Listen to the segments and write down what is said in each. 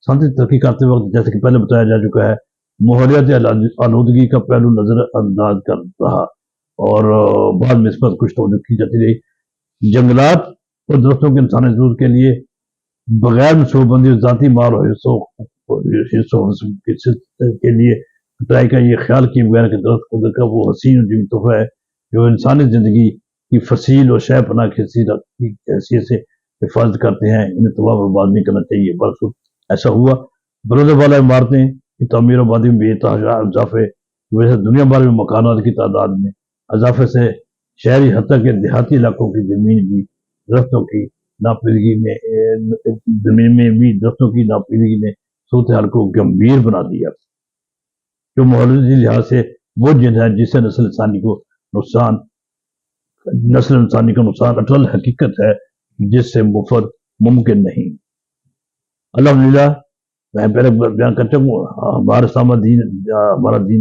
سائنسی ترقی کرتے وقت جیسے کہ پہلے بتایا جا چکا ہے ماحولیاتی آلودگی کا پہلو نظر انداز کر رہا اور بعد میں اس پر کچھ توجہ کی جاتی رہی۔ جنگلات اور درختوں کے انسانی ضرورت کے لیے بغیر منصوبہ بندی اور ذاتی مال اور حصوں کے لیے کٹائی کا یہ خیال کیے بغیر کہ درخت قدرت کا وہ حسین اور جیوی تحفہ ہے جو انسانی زندگی کی فصیل اور شہ پناہ کی حیثیت سے حفاظت کرتے ہیں، انہیں تباہ برباد نہیں کرنا چاہیے۔ برسوں ایسا ہوا بلند بالا عمارتیں کی تعمیر و آبادی میں بے تحاشا اضافے کی وجہ سے دنیا بھر میں مکانات کی تعداد میں اضافے سے شہری حتیٰ کہ دیہاتی علاقوں کی زمین بھی درختوں کی ناپیدگی میں زمین میں بھی درختوں کی ناپیدگی نے صورتحال کو گمبھیر بنا دیا، جو ماحولیاتی لحاظ سے وہ جن ہے جس سے نسل انسانی کا نقصان اٹل حقیقت ہے جس سے مفر ممکن نہیں۔ الحمدللہ میں پہلے بیان کرتا ہوں ہمارا دین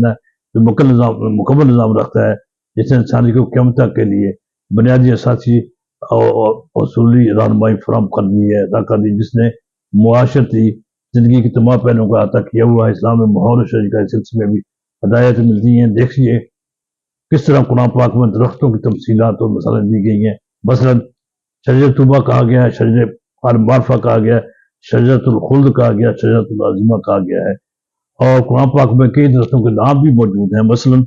ہے جو مکمل نظام رکھتا ہے جس نے انسانی کو قیامت تک کے لیے بنیادی اساسی اور اصولی رہنمائی فراہم کر دی ہے، عطا کر دی، جس نے معاشرتی زندگی کے تمام پہلوؤں کا احاطہ کیا ہوا ہے۔ اسلام میں ماحول اور شجرکاری کے سلسلے میں بھی ہدایت ملتی ہیں۔ دیکھیے کس طرح قرآن پاک میں درختوں کی تفصیلات اور مثالیں دی گئی ہیں۔ مثلاً شجر طوبہ کہا گیا ہے، شجر المعرفہ کہا گیا ہے، شجرۃ الخلد کہا گیا ہے، شجرۃ العظیمہ کہا گیا ہے، اور قرآن پاک میں کئی درختوں کے نام بھی موجود ہیں۔ مثلاً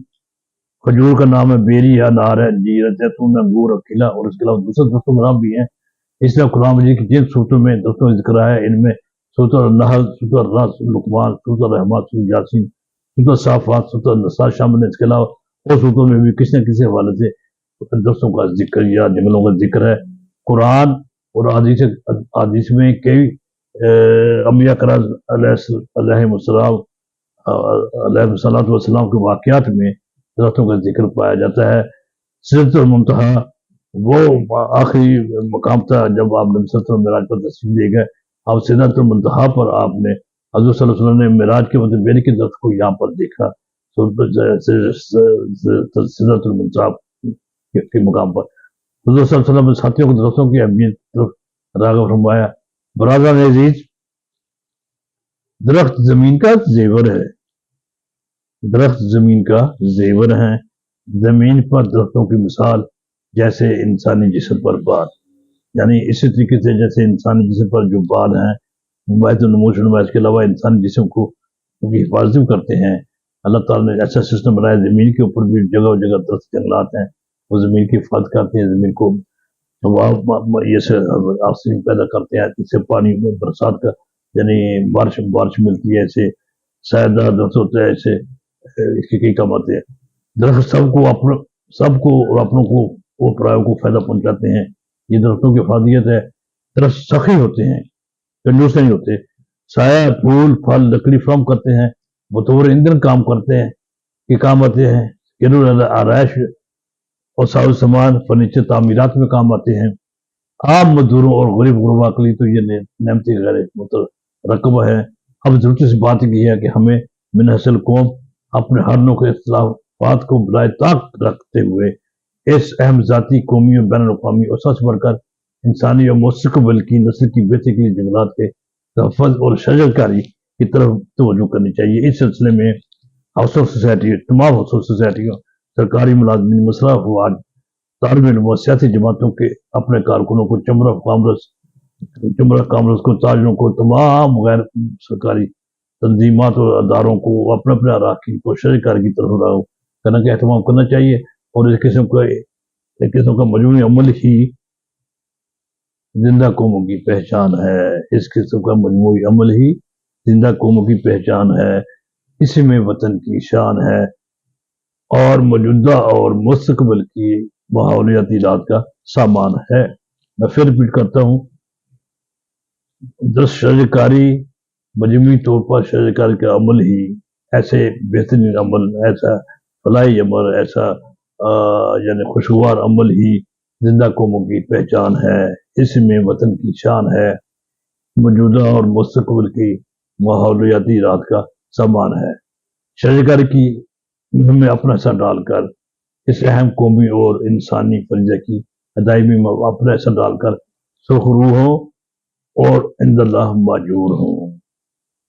کھجور کا نام ہے بیری ہے، انار ہے، انجیر ہے، زیتون ہے، انگور ہے، کیلا، اور اس کے علاوہ دوسرے درختوں کے نام بھی ہیں۔ اس طرح قرآن مجید کی جن صورتوں میں درختوں کا ذکر ہے ان میں سورۃ النحل، سورۃ الرعد، لقمان، سورۃ الرحمن، سورۃ یاسین، سورۃ الصافات، سورۃ النساء شامل ہیں۔ اس کے علاوہ اور صورتوں میں بھی کسی نہ کسی حوالے سے درختوں کا ذکر یا جنگلوں کا ذکر ہے۔ قرآن اور حدیث میں کئی انبیاء کرام علیہ السلام کے واقعات میں درختوں کا ذکر پایا جاتا ہے۔ سدرۃ المنتہا وہ آخری مقام تھا جب آپ نبی صلی اللہ علیہ وسلم معراج پر تشریف لے گئے، اب سدرۃ المنتہا پر آپ نے حضور صلی اللہ علیہ وسلم نے معراج کے مطلب بیری کے درخت کو یہاں پر دیکھا، سدرۃ المنتہا کے مقام پر حضور صلی اللہ علیہ وسلم نے ساتھیوں کو درختوں کی اہمیت راغب فرمایا۔ برادران عزیز، درخت زمین کا زیور ہے، درخت زمین کا زیور ہیں۔ زمین پر درختوں کی مثال جیسے انسانی جسم پر بال، یعنی اسی طریقے سے جیسے انسانی جسم پر جو بال ہیں نمایت نموش نمائش کے علاوہ انسانی جسم کو حفاظت کرتے ہیں۔ اللہ تعالیٰ نے ایسا سسٹم بنایا، زمین کے اوپر بھی جگہ جگہ درخت جنگلات ہیں، وہ زمین کی حفاظت کرتے ہیں، زمین کو یہ سے آکسیجن پیدا کرتے ہیں، اس سے پانی برسات کا یعنی بارش ملتی ہے، اسے سایہ دار درخت ہوتا ہے، اسے اس کے کئی کام آتے ہیں۔ درخت سب کو اور اپنوں کو اور پرایوں کو فائدہ پہنچاتے ہیں، یہ درختوں کی افادیت ہے۔ درخت سخی ہوتے ہیں، کنجوس نہیں ہوتے، سایہ، پھول، پھل، لکڑی فراہم کرتے ہیں، بطور ایندھن کام کرتے ہیں کہ کام آتے ہیں، آرائش اور ساز و سامان فرنیچر تعمیرات میں کام آتے ہیں۔ عام مزدوروں اور غریب غربا کے لیے تو یہ نعمتی غیر مترقبہ ہے۔ اب ضرورت اس بات کی ہے کہ ہمیں من حاصل قوم اپنے ہر نوع کے اختلافات کو برائے طاق رکھتے ہوئے اس اہم ذاتی، قومی اور بین الاقوامی اور سب سے بڑھ کر انسانی اور مستقبل کی نسل کی بہتری کے لیے جنگلات کے تحفظ اور شجرکاری کی طرف توجہ کرنی چاہیے۔ اس سلسلے میں ہاؤس آف سوسائٹی، تمام ہاؤس آف سوسائٹیوں، سرکاری ملازمین، مسلح افواج، طالب علم و سیاسی جماعتوں کے اپنے کارکنوں کو، چمبر آف کامرس کو، تاجروں کو، تمام غیر سرکاری تنظیمات اور اداروں کو اپنے اپنے اراکین کو شجرکاری کی طرف راغب کرنے کا اہتمام کرنا چاہیے، اور اس قسم کا مجموعی عمل ہی زندہ قوموں کی پہچان ہے۔ اس قسم کا مجموعی عمل ہی زندہ قوموں کی پہچان ہے، اسی میں وطن کی شان ہے اور موجودہ اور مستقبل کی ماحولیاتی رات کا سامان ہے۔ میں پھر ریپیٹ کرتا ہوں، درست شجرکاری، مجموعی طور پر شجرکاری کا عمل ہی ایسے بہترین عمل، ایسا فلاحی عمل، ایسا یعنی خوشگوار عمل ہی زندہ قوموں کی پہچان ہے، اس میں وطن کی شان ہے، موجودہ اور مستقبل کی ماحولیاتی رات کا سامان ہے۔ شجرکاری کی مہم میں اپنا حصہ ڈال کر اس اہم قومی اور انسانی فریضے کی ادائیگی میں اپنا حصہ ڈال کر سرخرو ہوں اور عند اللہ ماجور ہوں۔